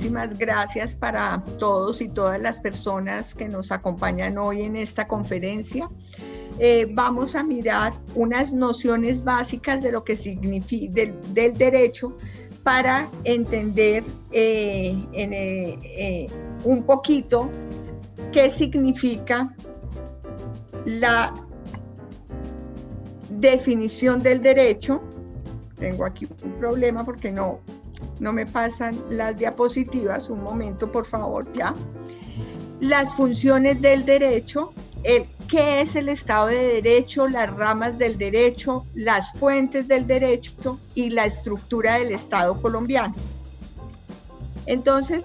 muchísimas gracias para todos y todas las personas que nos acompañan hoy en esta conferencia. Vamos a mirar unas nociones básicas de lo que significa del derecho para entender un poquito qué significa la definición del derecho. Tengo aquí un problema porque no me pasan las diapositivas. Un momento, por favor, ya. Las funciones del derecho, qué es el Estado de Derecho, las ramas del derecho, las fuentes del derecho y la estructura del Estado colombiano. Entonces,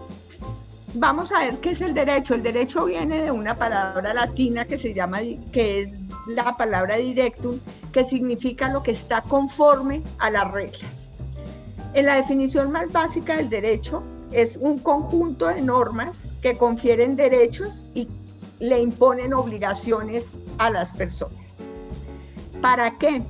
vamos a ver qué es el derecho. El derecho viene de una palabra latina que es la palabra directum, que significa lo que está conforme a las reglas. En la definición más básica del derecho, es un conjunto de normas que confieren derechos y le imponen obligaciones a las personas. ¿Para qué?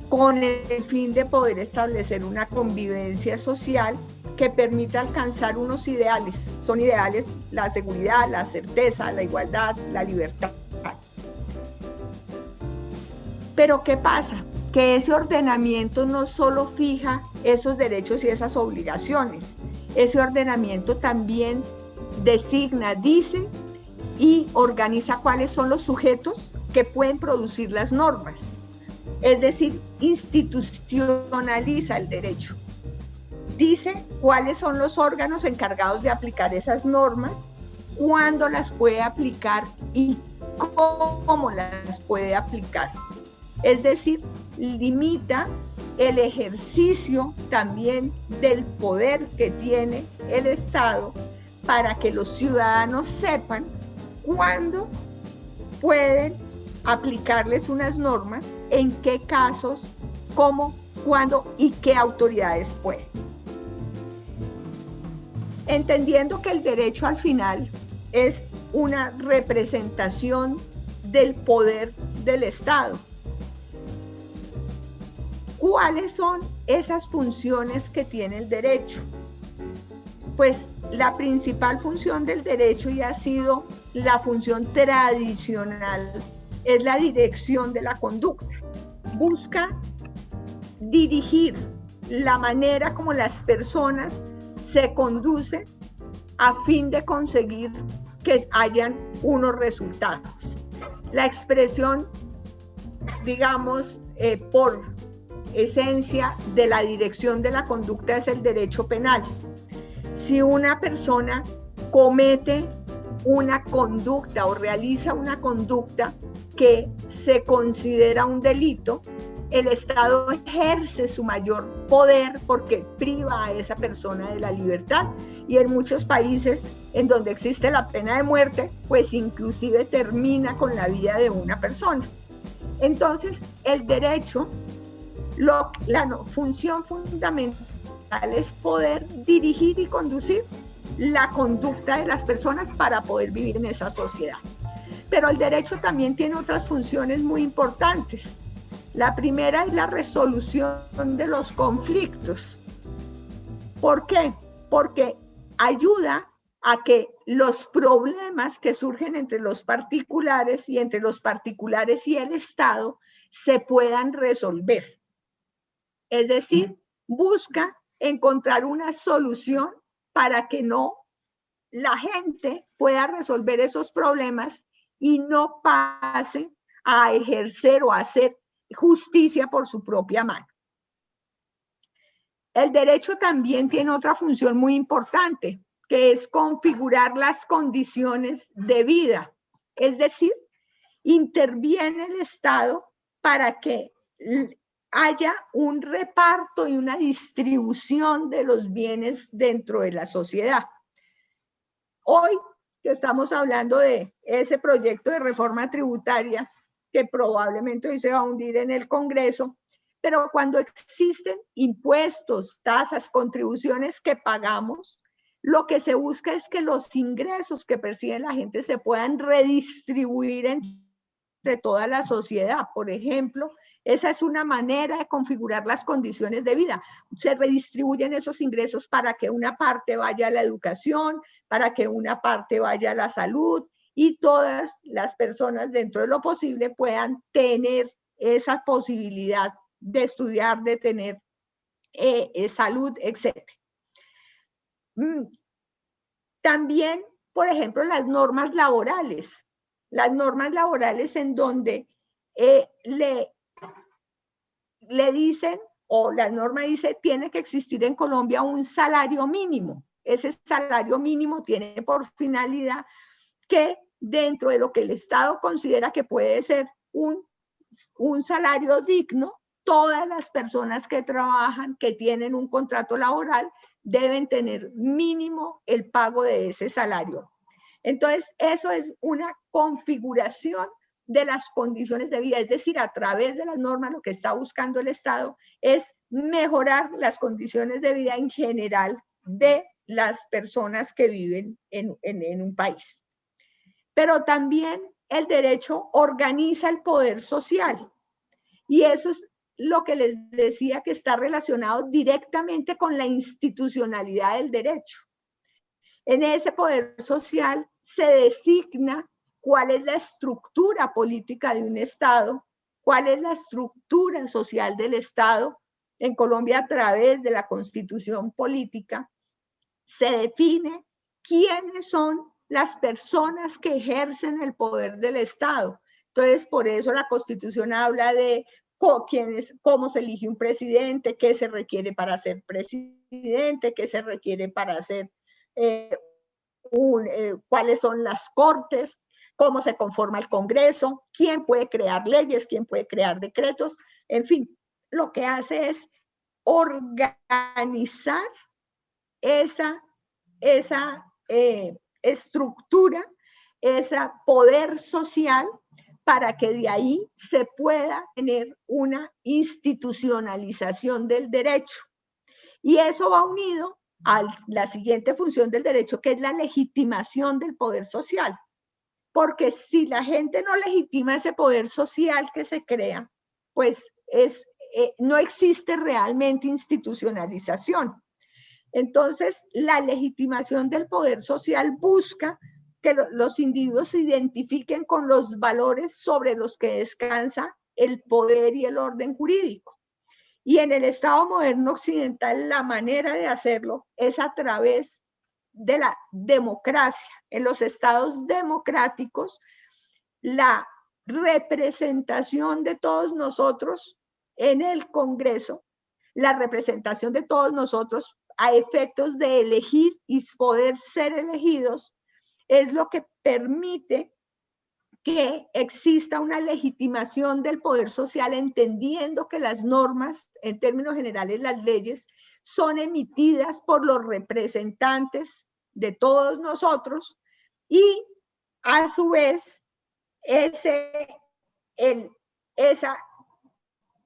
Con el fin de poder establecer una convivencia social que permita alcanzar unos ideales. Son ideales la seguridad, la certeza, la igualdad, la libertad. Pero ¿qué pasa? Que ese ordenamiento no solo fija esos derechos y esas obligaciones, ese ordenamiento también designa, dice y organiza cuáles son los sujetos que pueden producir las normas. Es decir, institucionaliza el derecho. Dice cuáles son los órganos encargados de aplicar esas normas, cuándo las puede aplicar y cómo las puede aplicar. Es decir, limita el ejercicio también del poder que tiene el Estado para que los ciudadanos sepan cuándo pueden aplicarles unas normas, en qué casos, cómo, cuándo y qué autoridades pueden. Entendiendo que el derecho al final es una representación del poder del Estado. ¿Cuáles son esas funciones que tiene el derecho? Pues la principal función del derecho, y ha sido la función tradicional, es la dirección de la conducta. Busca dirigir la manera como las personas se conducen a fin de conseguir que hayan unos resultados. La expresión, digamos, por esencia de la dirección de la conducta es el derecho penal. Si una persona comete una conducta o realiza una conducta que se considera un delito, el Estado ejerce su mayor poder porque priva a esa persona de la libertad, y en muchos países en donde existe la pena de muerte, pues inclusive termina con la vida de una persona. Entonces, el derecho, la función fundamental es poder dirigir y conducir la conducta de las personas para poder vivir en esa sociedad. Pero el derecho también tiene otras funciones muy importantes. La primera es la resolución de los conflictos. ¿Por qué? Porque ayuda a que los problemas que surgen entre los particulares y entre los particulares y el Estado se puedan resolver. Es decir, busca encontrar una solución para que la gente pueda resolver esos problemas y no pase a ejercer o a hacer justicia por su propia mano. El derecho también tiene otra función muy importante, que es configurar las condiciones de vida. Es decir, interviene el Estado para que haya un reparto y una distribución de los bienes dentro de la sociedad. Hoy que estamos hablando de ese proyecto de reforma tributaria que probablemente hoy se va a hundir en el Congreso, pero cuando existen impuestos, tasas, contribuciones que pagamos, lo que se busca es que los ingresos que percibe la gente se puedan redistribuir entre toda la sociedad. Por ejemplo, Esa es una manera de configurar las condiciones de vida. Se redistribuyen esos ingresos para que una parte vaya a la educación, para que una parte vaya a la salud, y todas las personas, dentro de lo posible, puedan tener esa posibilidad de estudiar, de tener salud, etc. También, por ejemplo, las normas laborales en donde le dicen, o la norma dice, tiene que existir en Colombia un salario mínimo. Ese salario mínimo tiene por finalidad que dentro de lo que el Estado considera que puede ser un salario digno, todas las personas que trabajan, que tienen un contrato laboral, deben tener mínimo el pago de ese salario. Entonces, eso es una configuración de las condiciones de vida, es decir, a través de las normas lo que está buscando el Estado es mejorar las condiciones de vida en general de las personas que viven en un país. Pero también el derecho organiza el poder social, y eso es lo que les decía, que está relacionado directamente con la institucionalidad del derecho. En ese poder social se designa cuál es la estructura política de un Estado, cuál es la estructura social del Estado. En Colombia, a través de la Constitución política, se define quiénes son las personas que ejercen el poder del Estado. Entonces, por eso la Constitución habla de cómo se elige un presidente, qué se requiere para ser presidente, qué se requiere para ser cuáles son las cortes, cómo se conforma el Congreso, quién puede crear leyes, quién puede crear decretos, en fin, lo que hace es organizar esa estructura, ese poder social, para que de ahí se pueda tener una institucionalización del derecho. Y eso va unido a la siguiente función del derecho, que es la legitimación del poder social. Porque si la gente no legitima ese poder social que se crea, pues no existe realmente institucionalización. Entonces, la legitimación del poder social busca que los individuos se identifiquen con los valores sobre los que descansa el poder y el orden jurídico. Y en el Estado moderno occidental, la manera de hacerlo es a través de la democracia. En los estados democráticos, la representación de todos nosotros en el Congreso, la representación de todos nosotros a efectos de elegir y poder ser elegidos, es lo que permite que exista una legitimación del poder social, entendiendo que las normas, en términos generales las leyes, son emitidas por los representantes de todos nosotros, y a su vez esa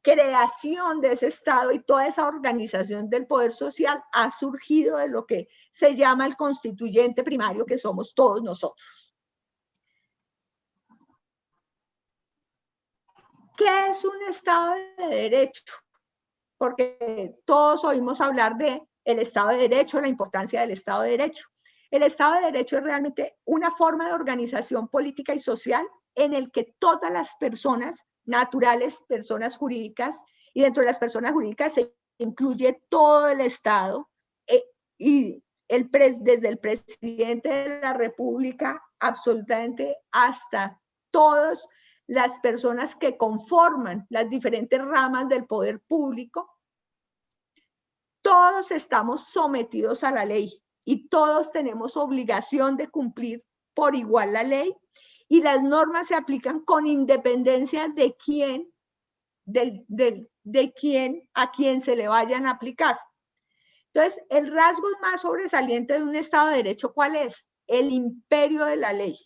creación de ese Estado y toda esa organización del poder social ha surgido de lo que se llama el constituyente primario, que somos todos nosotros. ¿Qué es un Estado de Derecho? Porque todos oímos hablar del Estado de Derecho, la importancia del Estado de Derecho. El Estado de Derecho es realmente una forma de organización política y social en el que todas las personas naturales, personas jurídicas, y dentro de las personas jurídicas se incluye todo el Estado, y desde el presidente de la República absolutamente hasta todos las personas que conforman las diferentes ramas del poder público, todos estamos sometidos a la ley y todos tenemos obligación de cumplir por igual la ley, y las normas se aplican con independencia de quién, a quién se le vayan a aplicar. Entonces, el rasgo más sobresaliente de un Estado de Derecho, ¿cuál es? El imperio de la ley.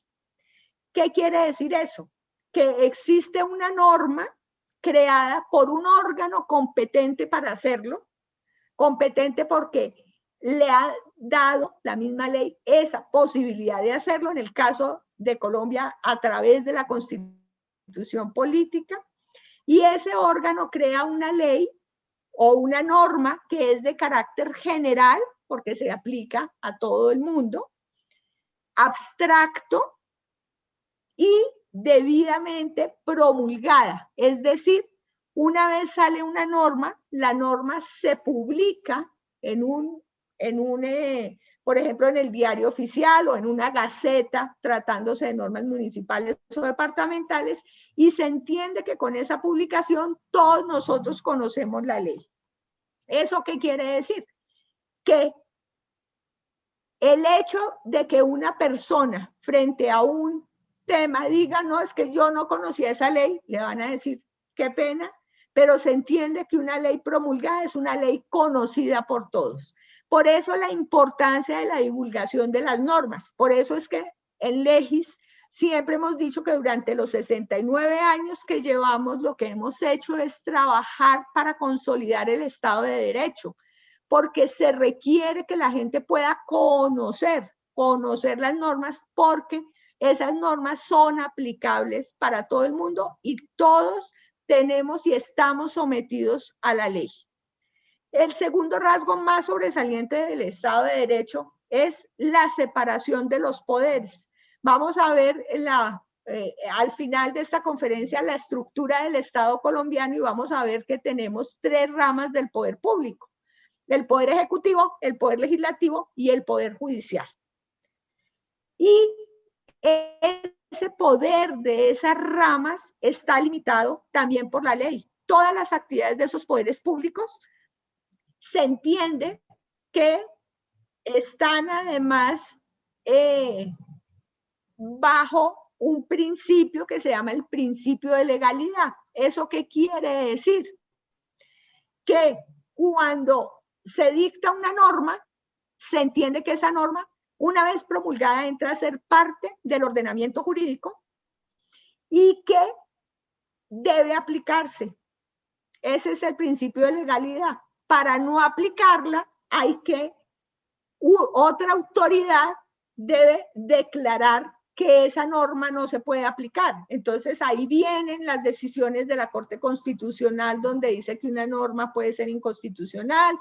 ¿Qué quiere decir eso? Que existe una norma creada por un órgano competente para hacerlo, competente porque le ha dado la misma ley esa posibilidad de hacerlo, en el caso de Colombia a través de la Constitución política, Y ese órgano crea una ley o una norma que es de carácter general, porque se aplica a todo el mundo, abstracto y debidamente promulgada. Es decir, una vez sale una norma, la norma se publica por ejemplo, en el diario oficial o en una gaceta, tratándose de normas municipales o departamentales, y se entiende que con esa publicación todos nosotros conocemos la ley. ¿Eso qué quiere decir? Que el hecho de que una persona frente a un tema diga, no, es que yo no conocía esa ley, le van a decir, qué pena, pero se entiende que una ley promulgada es una ley conocida por todos. Por eso la importancia de la divulgación de las normas. Por eso es que en Legis siempre hemos dicho que durante los 69 años que llevamos, lo que hemos hecho es trabajar para consolidar el Estado de Derecho, porque se requiere que la gente pueda conocer las normas, porque esas normas son aplicables para todo el mundo y todos tenemos y estamos sometidos a la ley. El segundo rasgo más sobresaliente del Estado de Derecho es la separación de los poderes. Vamos a ver al final de esta conferencia la estructura del Estado colombiano y vamos a ver que tenemos 3 ramas del poder público: el poder ejecutivo, el poder legislativo y el poder judicial. Y ese poder de esas ramas está limitado también por la ley. Todas las actividades de esos poderes públicos se entiende que están además bajo un principio que se llama el principio de legalidad. ¿Eso qué quiere decir? Que cuando se dicta una norma, se entiende que esa norma, una vez promulgada, entra a ser parte del ordenamiento jurídico y que debe aplicarse. Ese es el principio de legalidad. Para no aplicarla, otra autoridad debe declarar que esa norma no se puede aplicar. Entonces ahí vienen las decisiones de la Corte Constitucional, donde dice que una norma puede ser inconstitucional,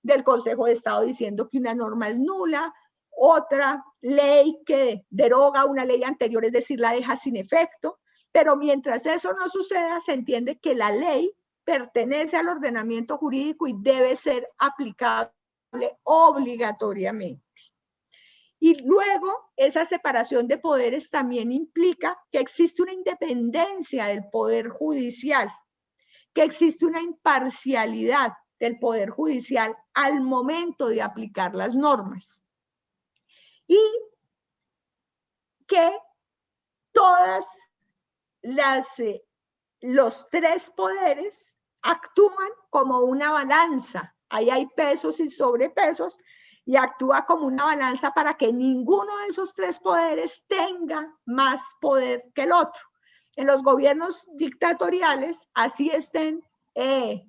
del Consejo de Estado diciendo que una norma es nula, otra ley que deroga una ley anterior, es decir, la deja sin efecto. Pero mientras eso no suceda, se entiende que la ley pertenece al ordenamiento jurídico y debe ser aplicable obligatoriamente. Y luego, esa separación de poderes también implica que existe una independencia del poder judicial, que existe una imparcialidad del poder judicial al momento de aplicar las normas. Y que todas los 3 poderes actúan como una balanza. Ahí hay pesos y sobrepesos y actúa como una balanza para que ninguno de esos 3 poderes tenga más poder que el otro. En los gobiernos dictatoriales, así estén,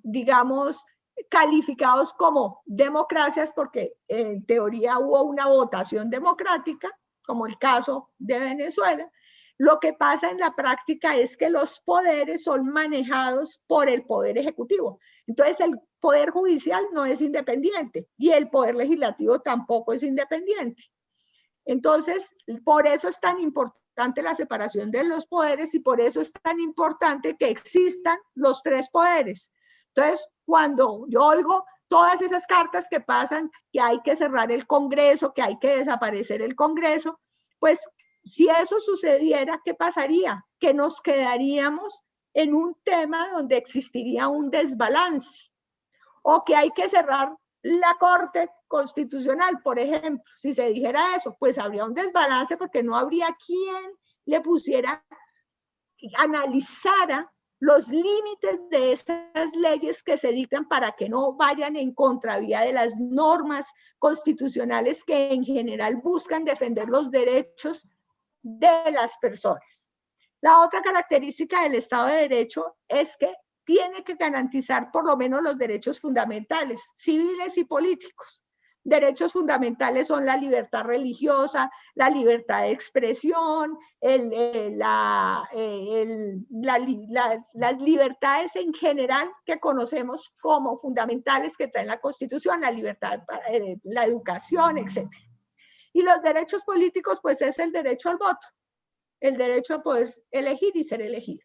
digamos, calificados como democracias, porque en teoría hubo una votación democrática, como el caso de Venezuela. Lo que pasa en la práctica es que los poderes son manejados por el poder ejecutivo. Entonces el poder judicial no es independiente y el poder legislativo tampoco es independiente. Entonces, por eso es tan importante la separación de los poderes y por eso es tan importante que existan los 3 poderes. Entonces, cuando yo oigo todas esas cartas que pasan, que hay que cerrar el Congreso, que hay que desaparecer el Congreso, pues si eso sucediera, ¿qué pasaría? Que nos quedaríamos en un tema donde existiría un desbalance, o que hay que cerrar la Corte Constitucional, por ejemplo. Si se dijera eso, pues habría un desbalance porque no habría quien le pusiera, analizara los límites de esas leyes que se dictan para que no vayan en contravía de las normas constitucionales que en general buscan defender los derechos de las personas. La otra característica del Estado de Derecho es que tiene que garantizar por lo menos los derechos fundamentales, civiles y políticos. Derechos fundamentales son la libertad religiosa, la libertad de expresión, las libertades en general que conocemos como fundamentales que trae la Constitución, la libertad, la educación, etc. Y los derechos políticos, pues es el derecho al voto, el derecho a poder elegir y ser elegido.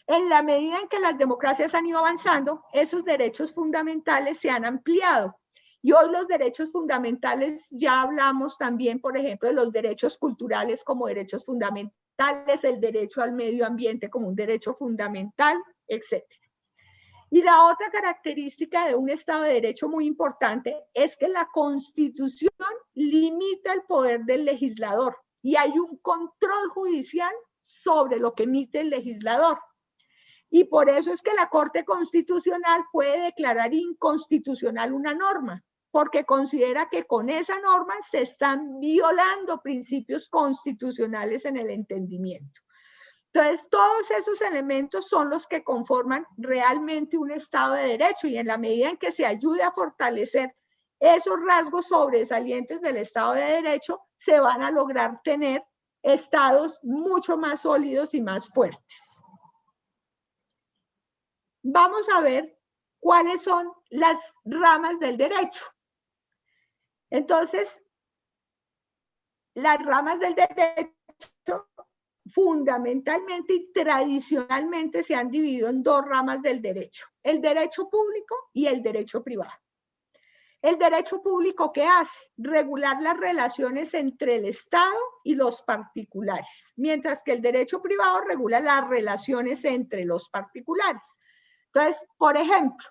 En la medida en que las democracias han ido avanzando, esos derechos fundamentales se han ampliado. Y hoy los derechos fundamentales, ya hablamos también, por ejemplo, de los derechos culturales como derechos fundamentales, el derecho al medio ambiente como un derecho fundamental, etc. Y la otra característica de un Estado de Derecho muy importante es que la Constitución limita el poder del legislador y hay un control judicial sobre lo que emite el legislador. Y por eso es que la Corte Constitucional puede declarar inconstitucional una norma, porque considera que con esa norma se están violando principios constitucionales en el entendimiento. Entonces, todos esos elementos son los que conforman realmente un Estado de Derecho, y en la medida en que se ayude a fortalecer esos rasgos sobresalientes del Estado de Derecho, se van a lograr tener estados mucho más sólidos y más fuertes. Vamos a ver cuáles son las ramas del derecho. Entonces, las ramas del derecho fundamentalmente y tradicionalmente se han dividido en dos ramas del derecho: el derecho público y el derecho privado. El derecho público, ¿qué hace? Regular las relaciones entre el Estado y los particulares, mientras que el derecho privado regula las relaciones entre los particulares. Entonces, por ejemplo,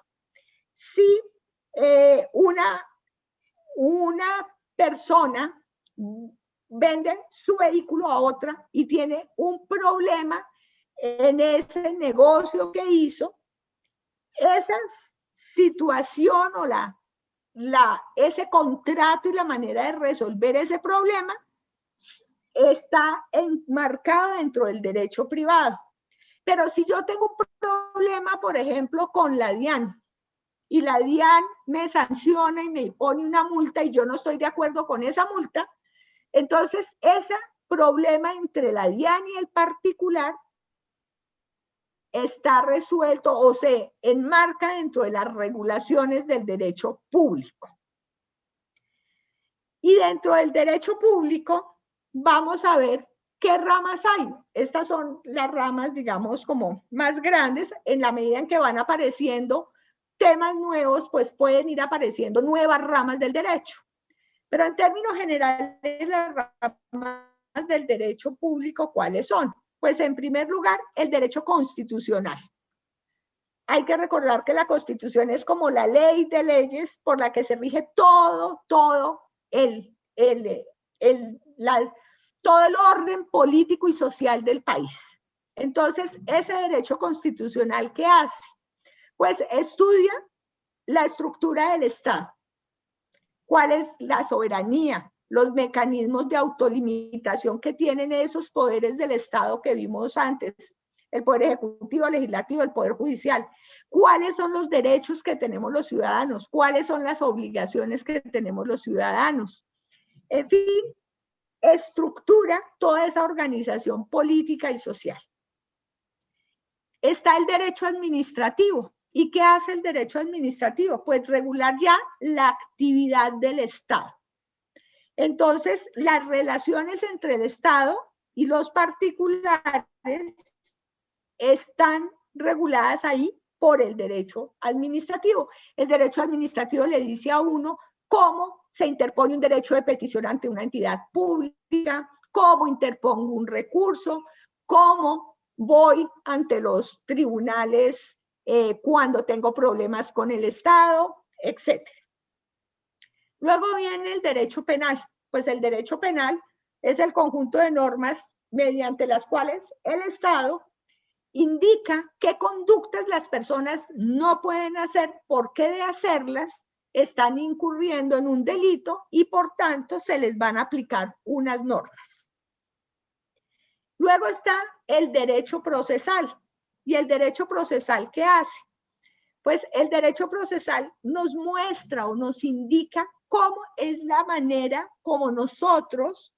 si una persona vende su vehículo a otra y tiene un problema en ese negocio que hizo, esa situación o ese contrato y la manera de resolver ese problema está enmarcada dentro del derecho privado. Pero si yo tengo un problema, por ejemplo, con la DIAN, y la DIAN me sanciona y me pone una multa y yo no estoy de acuerdo con esa multa, entonces ese problema entre la DIAN y el particular está resuelto o se enmarca dentro de las regulaciones del derecho público. Y dentro del derecho público vamos a ver ¿qué ramas hay? Estas son las ramas, digamos, como más grandes. En la medida en que van apareciendo temas nuevos, pues pueden ir apareciendo nuevas ramas del derecho. Pero en términos generales, las ramas del derecho público, ¿cuáles son? Pues en primer lugar, el derecho constitucional. Hay que recordar que la Constitución es como la ley de leyes por la que se rige todo el orden político y social del país. Entonces, ese derecho constitucional, ¿qué hace? Pues estudia la estructura del Estado, cuál es la soberanía, los mecanismos de autolimitación que tienen esos poderes del Estado que vimos antes, el poder ejecutivo, legislativo, el poder judicial, cuáles son los derechos que tenemos los ciudadanos, cuáles son las obligaciones que tenemos los ciudadanos. En fin, estructura toda esa organización política y social. Está el derecho administrativo. ¿Y qué hace el derecho administrativo? Pues regular ya la actividad del Estado. Entonces, las relaciones entre el Estado y los particulares están reguladas ahí por el derecho administrativo. El derecho administrativo le dice a uno cómo se interpone un derecho de petición ante una entidad pública, cómo interpongo un recurso, cómo voy ante los tribunales cuando tengo problemas con el Estado, etc. Luego viene el derecho penal. Pues el derecho penal es el conjunto de normas mediante las cuales el Estado indica qué conductas las personas no pueden hacer, por qué de hacerlas están incurriendo en un delito y por tanto se les van a aplicar unas normas. Luego está el derecho procesal. ¿Y el derecho procesal qué hace? Pues el derecho procesal nos muestra o nos indica cómo es la manera como nosotros,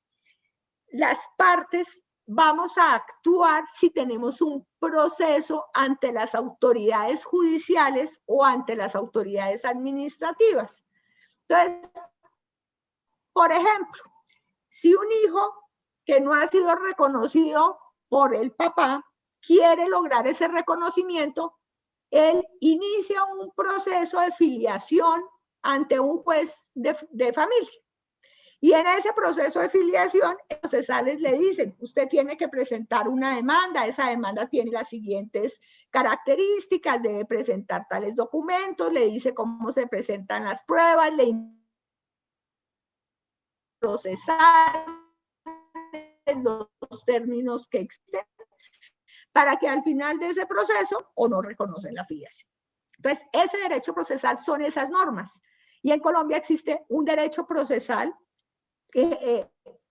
las partes, vamos a actuar si tenemos un proceso ante las autoridades judiciales o ante las autoridades administrativas. Entonces, por ejemplo, si un hijo que no ha sido reconocido por el papá quiere lograr ese reconocimiento, él inicia un proceso de filiación ante un juez de familia. Y en ese proceso de filiación, los procesales le dicen, usted tiene que presentar una demanda, esa demanda tiene las siguientes características, debe presentar tales documentos, le dice cómo se presentan las pruebas, le procesar los términos que existen, para que al final de ese proceso o no reconocen la filiación. Entonces, ese derecho procesal son esas normas. Y en Colombia existe un derecho procesal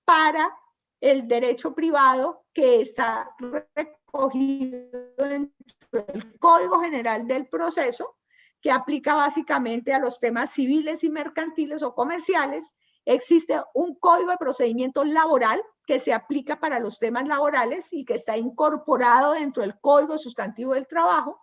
para el derecho privado que está recogido en el Código General del Proceso, que aplica básicamente a los temas civiles y mercantiles o comerciales. Existe un Código de Procedimiento Laboral que se aplica para los temas laborales y que está incorporado dentro del Código Sustantivo del Trabajo.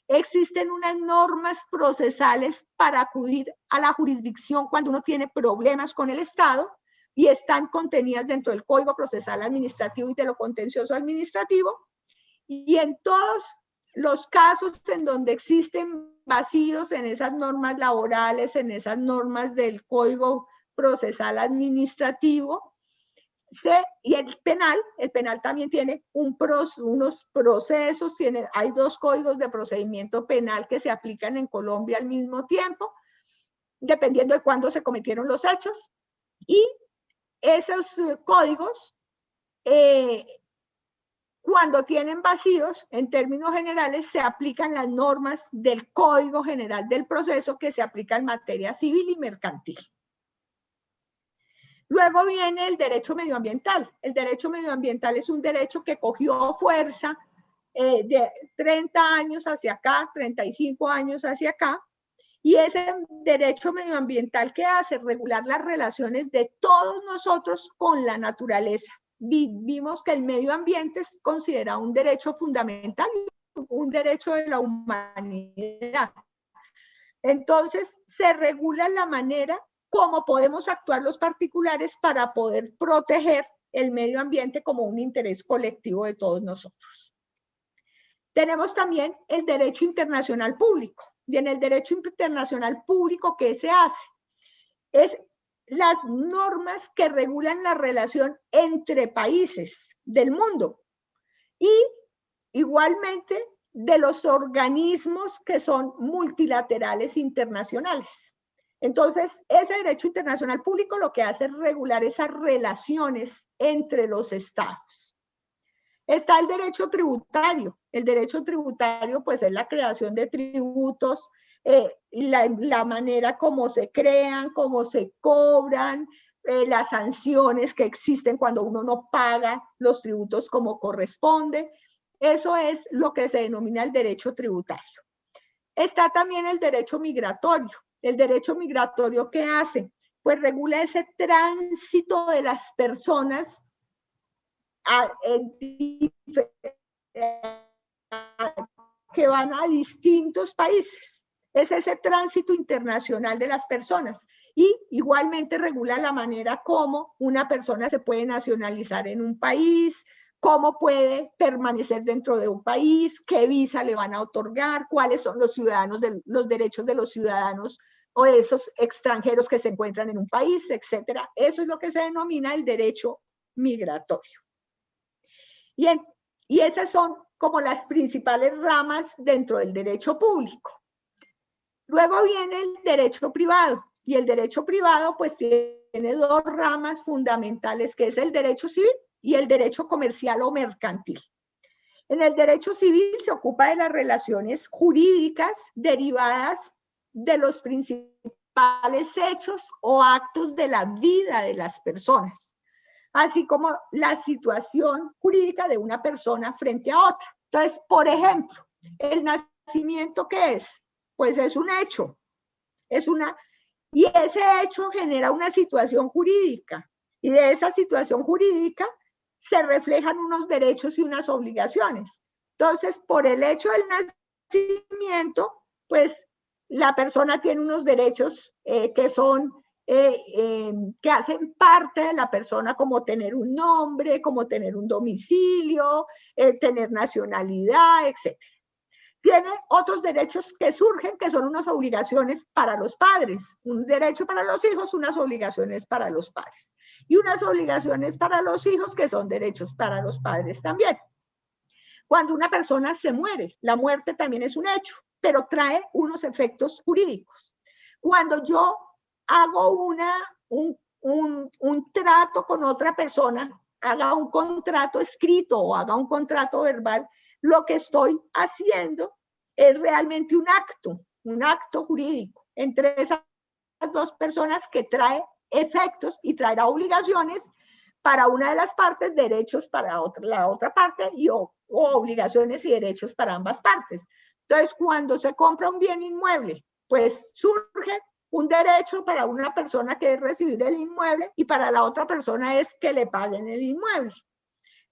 Existen unas normas procesales para acudir a la jurisdicción cuando uno tiene problemas con el Estado y están contenidas dentro del Código Procesal Administrativo y de lo contencioso administrativo. Y en todos los casos en donde existen vacíos en esas normas laborales, en esas normas del Código Procesal Administrativo, y el penal también tiene unos procesos, hay 2 códigos de procedimiento penal que se aplican en Colombia al mismo tiempo, dependiendo de cuándo se cometieron los hechos, y esos códigos, cuando tienen vacíos, en términos generales, se aplican las normas del Código General del Proceso que se aplica en materia civil y mercantil. Luego viene el derecho medioambiental. El derecho medioambiental es un derecho que cogió fuerza de 30 años hacia acá, 35 años hacia acá, y ese derecho medioambiental que hace regular las relaciones de todos nosotros con la naturaleza. Vimos que el medio ambiente es considerado un derecho fundamental, un derecho de la humanidad. Entonces, se regula la manera cómo podemos actuar los particulares para poder proteger el medio ambiente como un interés colectivo de todos nosotros. Tenemos también el derecho internacional público. Y en el derecho internacional público, ¿qué se hace? Es las normas que regulan la relación entre países del mundo y igualmente de los organismos que son multilaterales internacionales. Entonces, ese derecho internacional público lo que hace es regular esas relaciones entre los estados. Está el derecho tributario. El derecho tributario, pues, es la creación de tributos, la manera como se crean, cómo se cobran, las sanciones que existen cuando uno no paga los tributos como corresponde. Eso es lo que se denomina el derecho tributario. Está también el derecho migratorio. El derecho migratorio, ¿qué hace? Pues regula ese tránsito de las personas que van a distintos países. Es ese tránsito internacional de las personas. Y igualmente regula la manera como una persona se puede nacionalizar en un país, cómo puede permanecer dentro de un país, qué visa le van a otorgar, cuáles son los derechos de los ciudadanos o esos extranjeros que se encuentran en un país, etcétera. Eso es lo que se denomina el derecho migratorio. Y esas son como las principales ramas dentro del derecho público. Luego viene el derecho privado, y el derecho privado pues tiene 2 ramas fundamentales, que es el derecho civil y el derecho comercial o mercantil. En el derecho civil se ocupa de las relaciones jurídicas derivadas de los principales hechos o actos de la vida de las personas, así como la situación jurídica de una persona frente a otra. Entonces, por ejemplo, el nacimiento, ¿qué es? Pues es un hecho, es una Y ese hecho genera una situación jurídica, y de esa situación jurídica se reflejan unos derechos y unas obligaciones. Entonces, por el hecho del nacimiento, pues la persona tiene unos derechos que son, que hacen parte de la persona, como tener un nombre, como tener un domicilio, tener nacionalidad, etc. Tiene otros derechos que surgen, que son unas obligaciones para los padres. Un derecho para los hijos, unas obligaciones para los padres. Y unas obligaciones para los hijos que son derechos para los padres también. Cuando una persona se muere, la muerte también es un hecho, pero trae unos efectos jurídicos. Cuando yo hago un trato con otra persona, haga un contrato escrito o haga un contrato verbal, lo que estoy haciendo es realmente un acto jurídico entre esas dos personas que trae efectos y traerá obligaciones para una de las partes, derechos para la otra parte o obligaciones y derechos para ambas partes. Entonces, cuando se compra un bien inmueble, pues surge un derecho para una persona que es recibir el inmueble y para la otra persona es que le paguen el inmueble.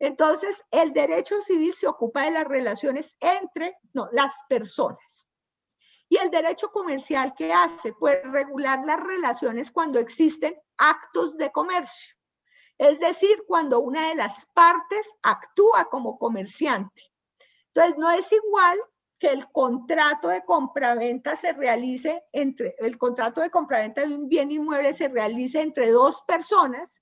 Entonces, el derecho civil se ocupa de las relaciones entre las personas. Y el derecho comercial, ¿qué hace? Pues regular las relaciones cuando existen actos de comercio. Es decir, cuando una de las partes actúa como comerciante. Entonces, no es igual que el contrato de compraventa se realice el contrato de compraventa de un bien inmueble se realice entre dos personas,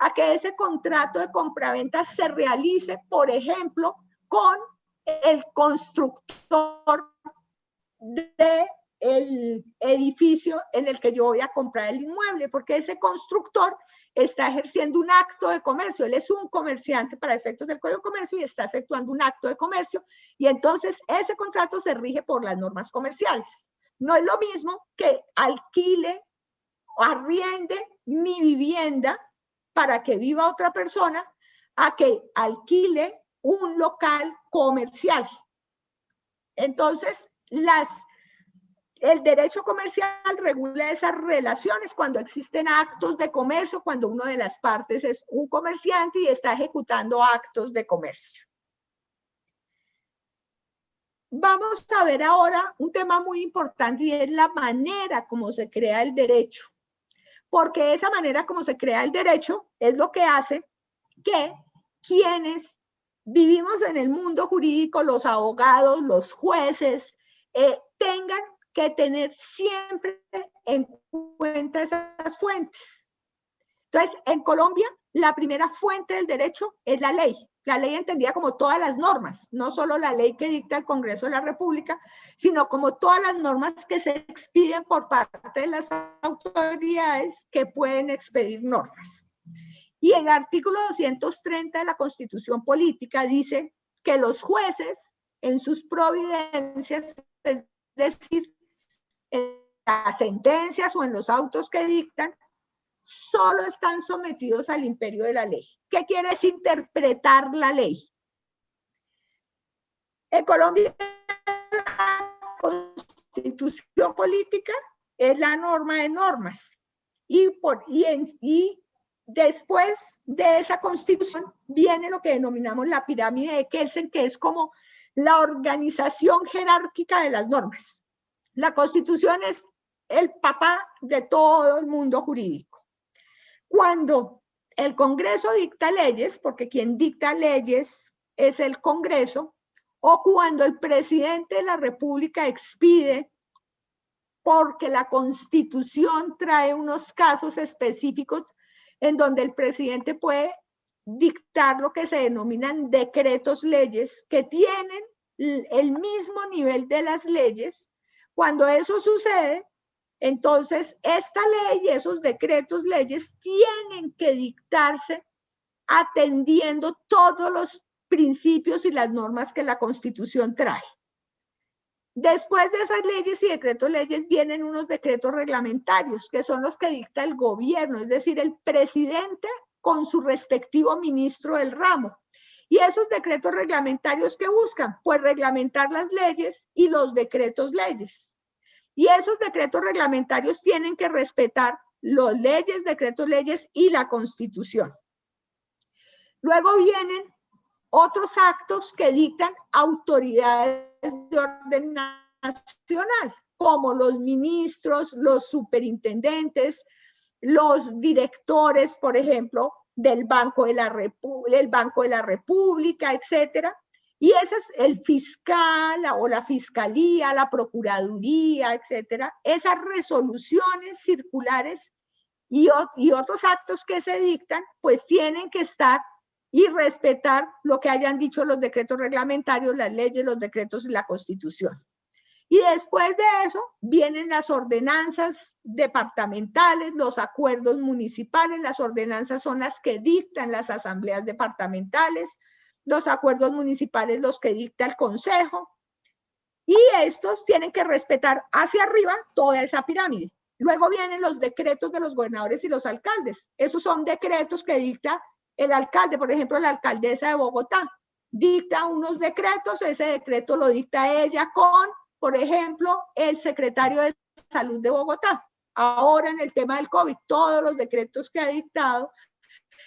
a que ese contrato de compraventa se realice, por ejemplo, con el constructor del edificio en el que yo voy a comprar el inmueble, porque ese constructor está ejerciendo un acto de comercio. Él es un comerciante para efectos del Código de Comercio y está efectuando un acto de comercio, y entonces ese contrato se rige por las normas comerciales. No es lo mismo que alquile o arriende mi vivienda para que viva otra persona a que alquile un local comercial. Entonces, el derecho comercial regula esas relaciones cuando existen actos de comercio, cuando una de las partes es un comerciante y está ejecutando actos de comercio. Vamos a ver ahora un tema muy importante, y es la manera como se crea el derecho. Porque esa manera como se crea el derecho es lo que hace que quienes vivimos en el mundo jurídico, los abogados, los jueces, tengan que tener siempre en cuenta esas fuentes. Entonces, en Colombia, la primera fuente del derecho es la ley entendida como todas las normas, no solo la ley que dicta el Congreso de la República, sino como todas las normas que se expiden por parte de las autoridades que pueden expedir normas. Y el artículo 230 de la Constitución Política dice que los jueces, en sus providencias, es decir, en las sentencias o en los autos que dictan, solo están sometidos al imperio de la ley. ¿Qué quiere decir interpretar la ley? En Colombia, la Constitución Política es la norma de normas. Y después de esa Constitución viene lo que denominamos la pirámide de Kelsen, que es como la organización jerárquica de las normas. La Constitución es el papá de todo el mundo jurídico. Cuando el Congreso dicta leyes, porque quien dicta leyes es el Congreso, o cuando el presidente de la República expide, porque la Constitución trae unos casos específicos en donde el presidente puede dictar lo que se denominan decretos leyes, que tienen el mismo nivel de las leyes. Cuando eso sucede, entonces esta ley y esos decretos leyes tienen que dictarse atendiendo todos los principios y las normas que la Constitución trae. Después de esas leyes y decretos leyes vienen unos decretos reglamentarios, que son los que dicta el gobierno, es decir, el presidente con su respectivo ministro del ramo. Y esos decretos reglamentarios, ¿qué buscan? Pues reglamentar las leyes y los decretos leyes. Y esos decretos reglamentarios tienen que respetar las leyes, decretos leyes y la Constitución. Luego vienen otros actos que dictan autoridades de orden nacional, como los ministros, los superintendentes, los directores, por ejemplo, del Banco de la República, etcétera. Y ese es el fiscal o la fiscalía, la procuraduría, etcétera. Esas resoluciones circulares y otros actos que se dictan, pues tienen que estar y respetar lo que hayan dicho los decretos reglamentarios, las leyes, los decretos y la Constitución. Y después de eso vienen las ordenanzas departamentales, los acuerdos municipales. Las ordenanzas son las que dictan las asambleas departamentales, los acuerdos municipales los que dicta el consejo. Y estos tienen que respetar hacia arriba toda esa pirámide. Luego vienen los decretos de los gobernadores y los alcaldes. Esos son decretos que dicta el alcalde, por ejemplo, la alcaldesa de Bogotá. Dicta unos decretos, ese decreto lo dicta ella con, por ejemplo, el secretario de Salud de Bogotá. Ahora en el tema del COVID, todos los decretos que ha dictado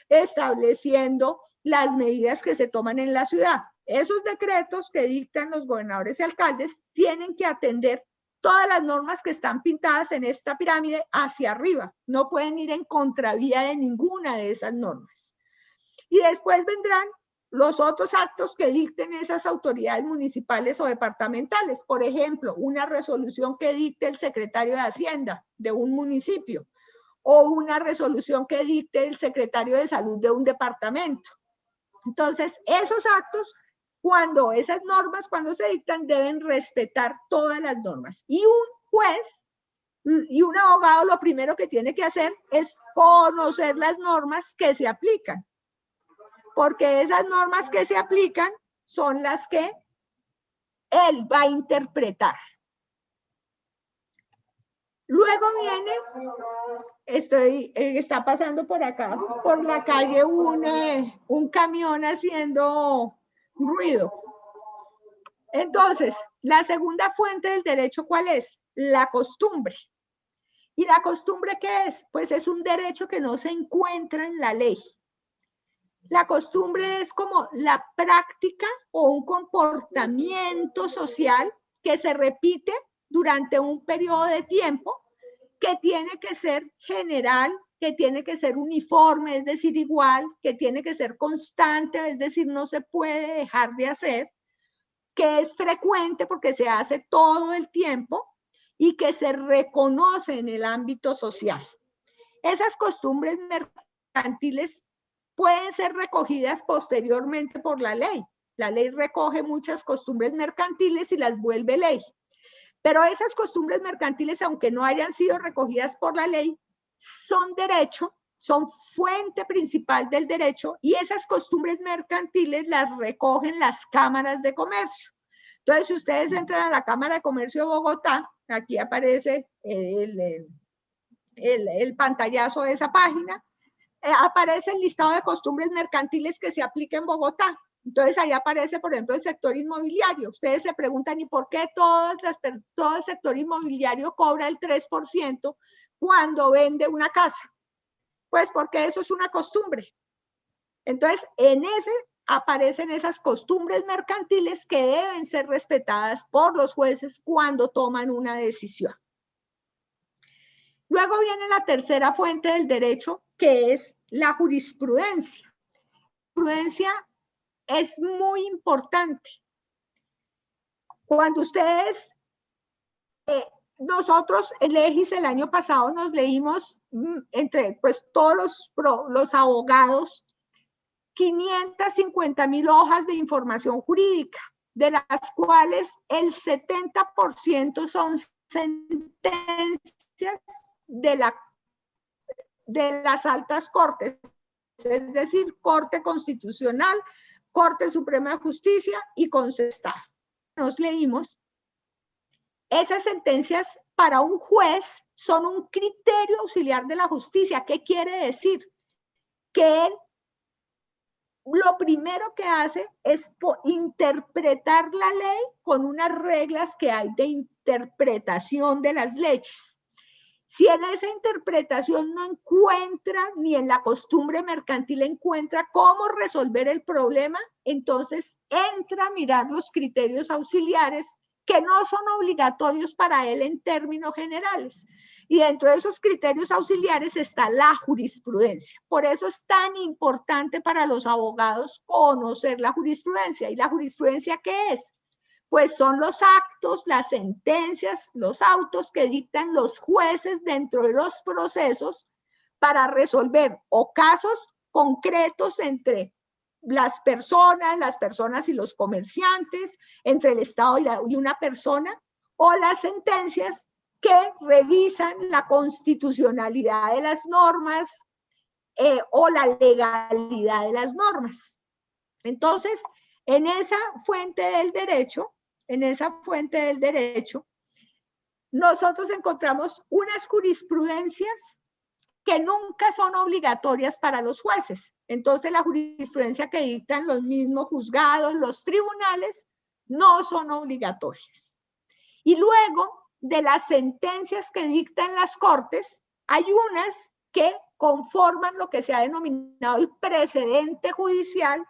estableciendo las medidas que se toman en la ciudad. Esos decretos que dictan los gobernadores y alcaldes tienen que atender todas las normas que están pintadas en esta pirámide hacia arriba. No pueden ir en contravía de ninguna de esas normas. Y después vendrán los otros actos que dicten esas autoridades municipales o departamentales. Por ejemplo, una resolución que dicte el secretario de Hacienda de un municipio o una resolución que dicte el secretario de Salud de un departamento. Entonces, esos actos, esas normas, cuando se dictan, deben respetar todas las normas. Y un juez y un abogado lo primero que tiene que hacer es conocer las normas que se aplican. Porque esas normas que se aplican son las que él va a interpretar. Luego viene, está pasando por acá, por la calle, un camión haciendo ruido. Entonces, la segunda fuente del derecho, ¿cuál es? La costumbre. ¿Y la costumbre qué es? Pues es un derecho que no se encuentra en la ley. La costumbre es como la práctica o un comportamiento social que se repite durante un periodo de tiempo, que tiene que ser general, que tiene que ser uniforme, es decir, igual, que tiene que ser constante, es decir, no se puede dejar de hacer, que es frecuente porque se hace todo el tiempo y que se reconoce en el ámbito social. Esas costumbres mercantiles pueden ser recogidas posteriormente por la ley. La ley recoge muchas costumbres mercantiles y las vuelve ley. Pero esas costumbres mercantiles, aunque no hayan sido recogidas por la ley, son derecho, son fuente principal del derecho, y esas costumbres mercantiles las recogen las cámaras de comercio. Entonces, si ustedes entran a la Cámara de Comercio de Bogotá, aquí aparece el pantallazo de esa página, aparece el listado de costumbres mercantiles que se aplica en Bogotá. Entonces ahí aparece, por ejemplo, el sector inmobiliario. Ustedes se preguntan, ¿y por qué todo el sector inmobiliario cobra el 3% cuando vende una casa? Pues porque eso es una costumbre. Entonces, en ese aparecen esas costumbres mercantiles que deben ser respetadas por los jueces cuando toman una decisión. Luego viene la tercera fuente del derecho, que es la jurisprudencia. La jurisprudencia es muy importante. Cuando ustedes, nosotros, el EGIS, el año pasado nos leímos entre pues, todos los abogados 550,000 hojas de información jurídica, de las cuales el 70% son sentencias de las altas cortes, es decir, Corte Constitucional, Corte Suprema de Justicia y Consejo de Estado. Nos leímos, esas sentencias para un juez son un criterio auxiliar de la justicia. ¿Qué quiere decir? Que él lo primero que hace es interpretar la ley con unas reglas que hay de interpretación de las leyes. Si en esa interpretación no encuentra, ni en la costumbre mercantil encuentra cómo resolver el problema, entonces entra a mirar los criterios auxiliares que no son obligatorios para él en términos generales. Y dentro de esos criterios auxiliares está la jurisprudencia. Por eso es tan importante para los abogados conocer la jurisprudencia. ¿Y la jurisprudencia qué es? Pues son los actos, las sentencias, los autos que dictan los jueces dentro de los procesos para resolver o casos concretos entre las personas y los comerciantes, entre el Estado y una persona, o las sentencias que revisan la constitucionalidad de las normas o la legalidad de las normas. Entonces, en esa fuente del derecho, nosotros encontramos unas jurisprudencias que nunca son obligatorias para los jueces. Entonces, la jurisprudencia que dictan los mismos juzgados, los tribunales, no son obligatorias. Y luego, de las sentencias que dictan las cortes, hay unas que conforman lo que se ha denominado el precedente judicial,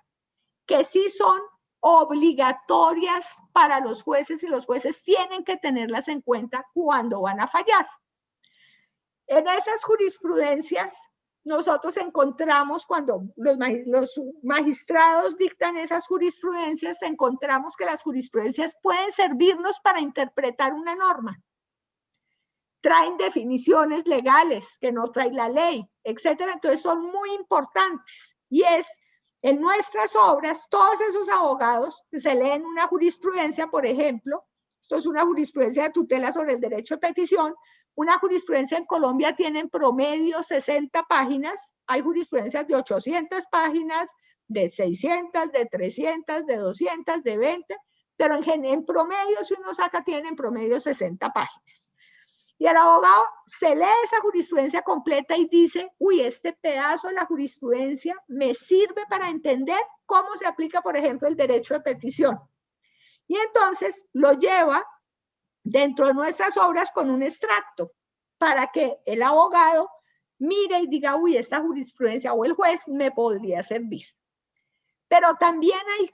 que sí son obligatorias para los jueces y los jueces tienen que tenerlas en cuenta cuando van a fallar. En esas jurisprudencias nosotros encontramos, cuando los magistrados dictan esas jurisprudencias, encontramos que las jurisprudencias pueden servirnos para interpretar una norma. Traen definiciones legales que no trae la ley, etcétera. Entonces son muy importantes. Y es en nuestras obras, todos esos abogados que se leen una jurisprudencia, por ejemplo, esto es una jurisprudencia de tutela sobre el derecho de petición. Una jurisprudencia en Colombia tiene en promedio 60 páginas, hay jurisprudencias de 800 páginas, de 600, de 300, de 200, de 20, pero en promedio, si uno saca, tiene en promedio 60 páginas. Y el abogado se lee esa jurisprudencia completa y dice, uy, este pedazo de la jurisprudencia me sirve para entender cómo se aplica, por ejemplo, el derecho de petición. Y entonces lo lleva dentro de nuestras obras con un extracto para que el abogado mire y diga, uy, esta jurisprudencia o el juez me podría servir. Pero también hay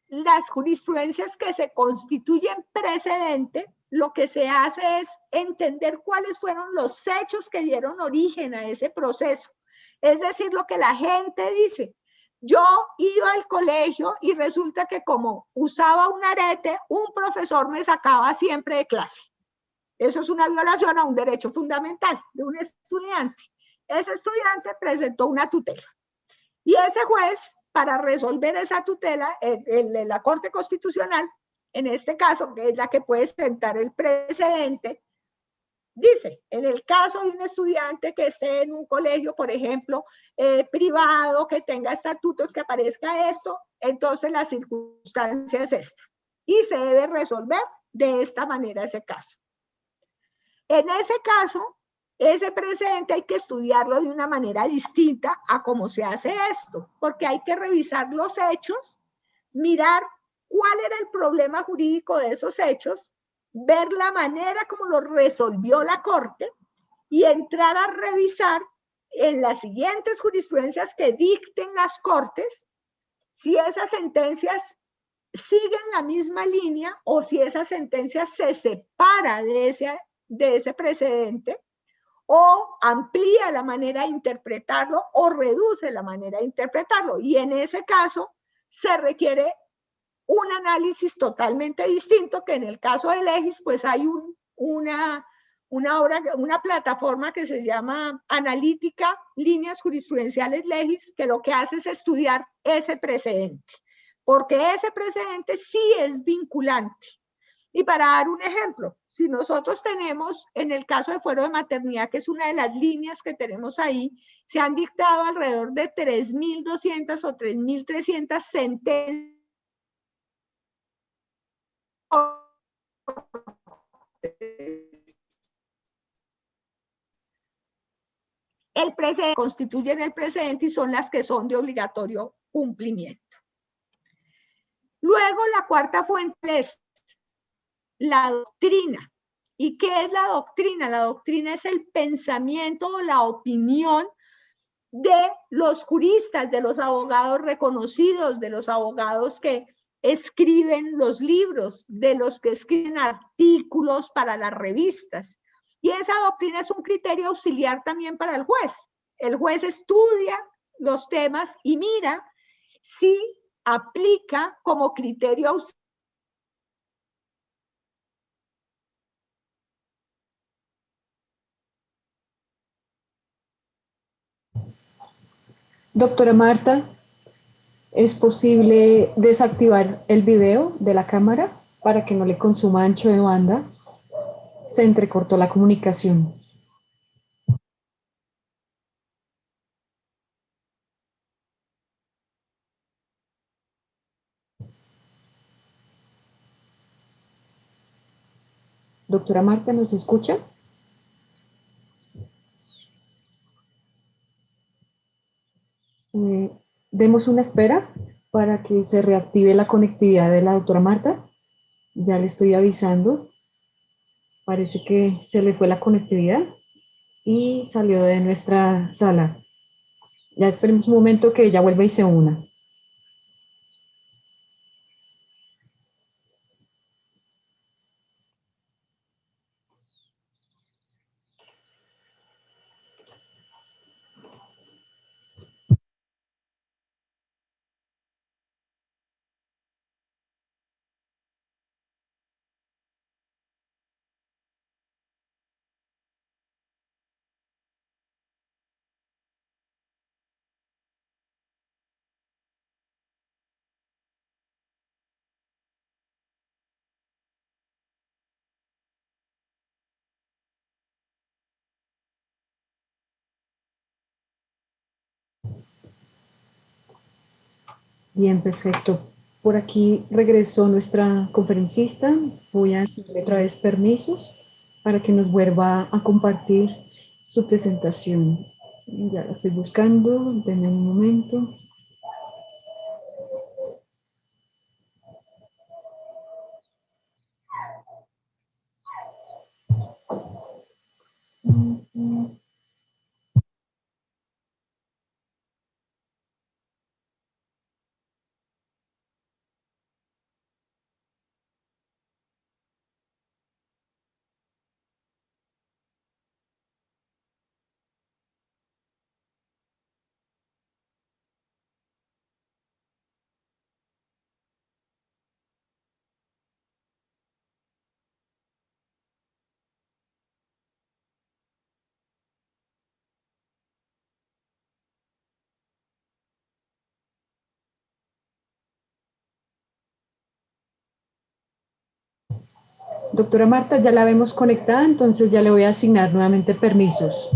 las jurisprudencias que se constituyen precedente. Lo que se hace es entender cuáles fueron los hechos que dieron origen a ese proceso. Es decir, lo que la gente dice. Yo iba al colegio y resulta que como usaba un arete, un profesor me sacaba siempre de clase. Eso es una violación a un derecho fundamental de un estudiante. Ese estudiante presentó una tutela. Y ese juez, para resolver esa tutela, la Corte Constitucional, en este caso, que es la que puede sentar el precedente, dice, en el caso de un estudiante que esté en un colegio, por ejemplo, privado, que tenga estatutos, que aparezca esto, entonces la circunstancia es esta. Y se debe resolver de esta manera ese caso. En ese caso, ese precedente hay que estudiarlo de una manera distinta a cómo se hace esto, porque hay que revisar los hechos, mirar cuál era el problema jurídico de esos hechos, ver la manera como lo resolvió la Corte y entrar a revisar en las siguientes jurisprudencias que dicten las Cortes si esas sentencias siguen la misma línea o si esa sentencia se separa de ese precedente o amplía la manera de interpretarlo o reduce la manera de interpretarlo. Y en ese caso se requiere un análisis totalmente distinto, que en el caso de Legis, pues hay una plataforma que se llama Analítica Líneas Jurisprudenciales Legis, que lo que hace es estudiar ese precedente, porque ese precedente sí es vinculante. Y para dar un ejemplo, si nosotros tenemos, en el caso de fuero de maternidad, que es una de las líneas que tenemos ahí, se han dictado alrededor de 3.200 o 3.300 sentencias. El precedente, constituyen el precedente y son las que son de obligatorio cumplimiento. Luego, la cuarta fuente es la doctrina. ¿Y qué es la doctrina? La doctrina es el pensamiento o la opinión de los juristas, de los abogados reconocidos, de los abogados que escriben los libros, de los que escriben artículos para las revistas. Y esa doctrina es un criterio auxiliar también para el juez. El juez estudia los temas y mira si aplica como criterio auxiliar. Doctora Marta, ¿es posible desactivar el video de la cámara para que no le consuma ancho de banda? Se entrecortó la comunicación. Doctora Marta, ¿nos escucha? Demos una espera para que se reactive la conectividad de la doctora Marta. Ya le estoy avisando. Parece que se le fue la conectividad y salió de nuestra sala. Ya esperemos un momento que ella vuelva y se una. Bien, perfecto. Por aquí regresó nuestra conferencista. Voy a hacerle otra vez permisos para que nos vuelva a compartir su presentación. Ya la estoy buscando, denme un momento. Doctora Marta, ya la vemos conectada, entonces ya le voy a asignar nuevamente permisos.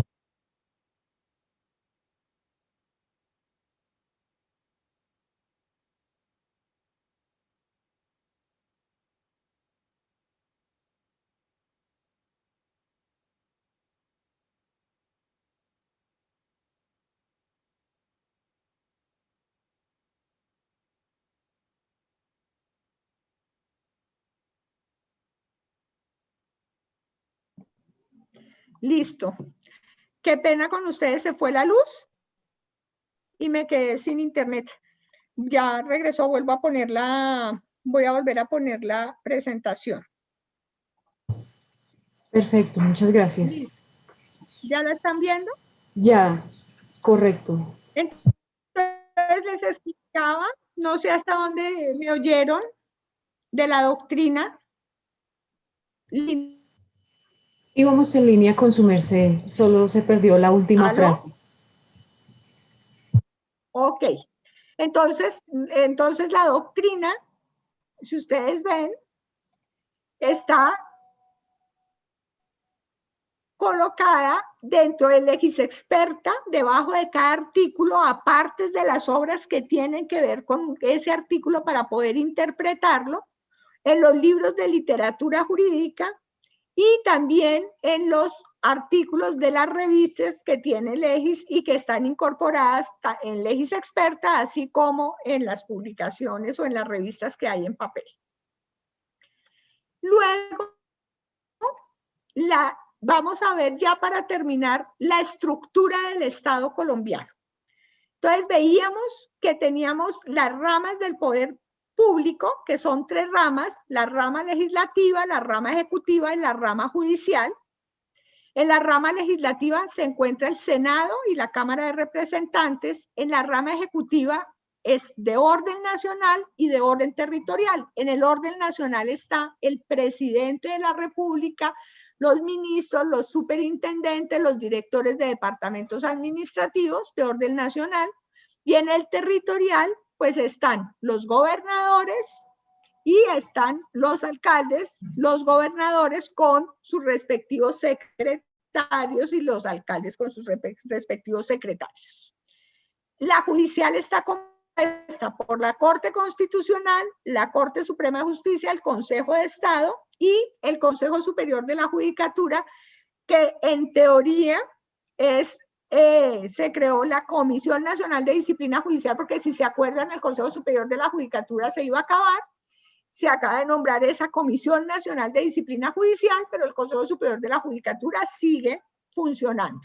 Listo. Qué pena con ustedes, se fue la luz y me quedé sin internet. Ya regresó, voy a volver a poner la presentación. Perfecto, muchas gracias. Listo. ¿Ya la están viendo? Ya, correcto. Entonces les explicaba, no sé hasta dónde me oyeron, de la doctrina. Íbamos en línea con su merced, solo se perdió la última frase. Ok, entonces la doctrina, si ustedes ven, está colocada dentro del Experta, debajo de cada artículo, aparte de las obras que tienen que ver con ese artículo para poder interpretarlo, en los libros de literatura jurídica y también en los artículos de las revistas que tiene Legis y que están incorporadas en Legis Experta, así como en las publicaciones o en las revistas que hay en papel. Luego, vamos a ver ya para terminar la estructura del Estado colombiano. Entonces veíamos que teníamos las ramas del poder público, que son 3 ramas: la rama legislativa, la rama ejecutiva y la rama judicial. En la rama legislativa se encuentra el Senado y la Cámara de Representantes. En la rama ejecutiva es de orden nacional y de orden territorial. En el orden nacional está el presidente de la República, los ministros, los superintendentes, los directores de departamentos administrativos de orden nacional, y en el territorial pues están los gobernadores y están los alcaldes, los gobernadores con sus respectivos secretarios y los alcaldes con sus respectivos secretarios. La judicial está compuesta por la Corte Constitucional, la Corte Suprema de Justicia, el Consejo de Estado y el Consejo Superior de la Judicatura, que en teoría se creó la Comisión Nacional de Disciplina Judicial, porque si se acuerdan, el Consejo Superior de la Judicatura se iba a acabar. Se acaba de nombrar esa Comisión Nacional de Disciplina Judicial, pero el Consejo Superior de la Judicatura sigue funcionando.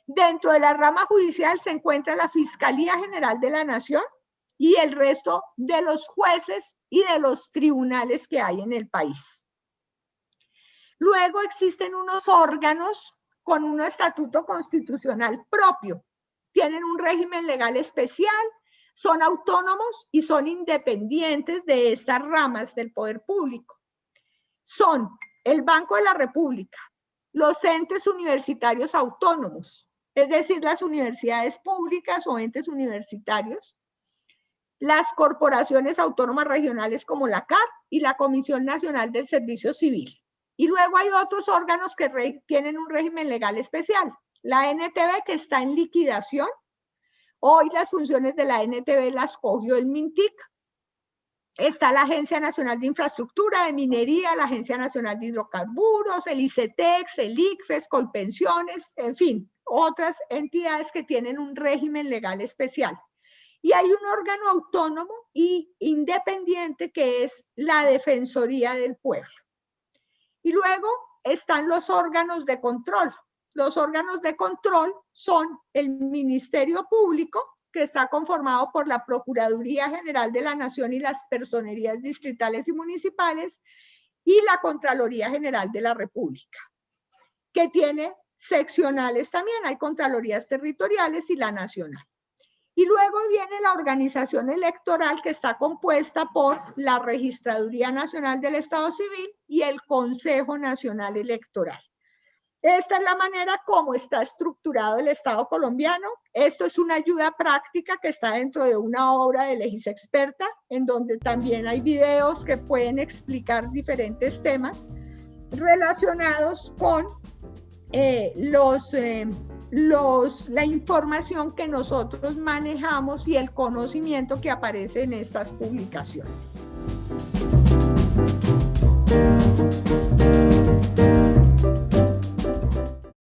Dentro de la rama judicial se encuentra la Fiscalía General de la Nación y el resto de los jueces y de los tribunales que hay en el país. Luego existen unos órganos con un estatuto constitucional propio. Tienen un régimen legal especial, son autónomos y son independientes de estas ramas del poder público. Son el Banco de la República, los entes universitarios autónomos, es decir, las universidades públicas o entes universitarios, las corporaciones autónomas regionales como la CAR y la Comisión Nacional del Servicio Civil. Y luego hay otros órganos que tienen un régimen legal especial. La NTV, que está en liquidación. Hoy las funciones de la NTV las cogió el MINTIC. Está la Agencia Nacional de Infraestructura, de Minería, la Agencia Nacional de Hidrocarburos, el ICETEX, el ICFES, Colpensiones, en fin, otras entidades que tienen un régimen legal especial. Y hay un órgano autónomo y independiente que es la Defensoría del Pueblo. Y luego están los órganos de control. Los órganos de control son el Ministerio Público, que está conformado por la Procuraduría General de la Nación y las personerías distritales y municipales, y la Contraloría General de la República, que tiene seccionales también. Hay contralorías territoriales y la nacional. Y luego viene la organización electoral, que está compuesta por la Registraduría Nacional del Estado Civil y el Consejo Nacional Electoral. Esta es la manera como está estructurado el Estado colombiano. Esto es una ayuda práctica que está dentro de una obra de Legis Experta, en donde también hay videos que pueden explicar diferentes temas relacionados con la información que nosotros manejamos y el conocimiento que aparece en estas publicaciones.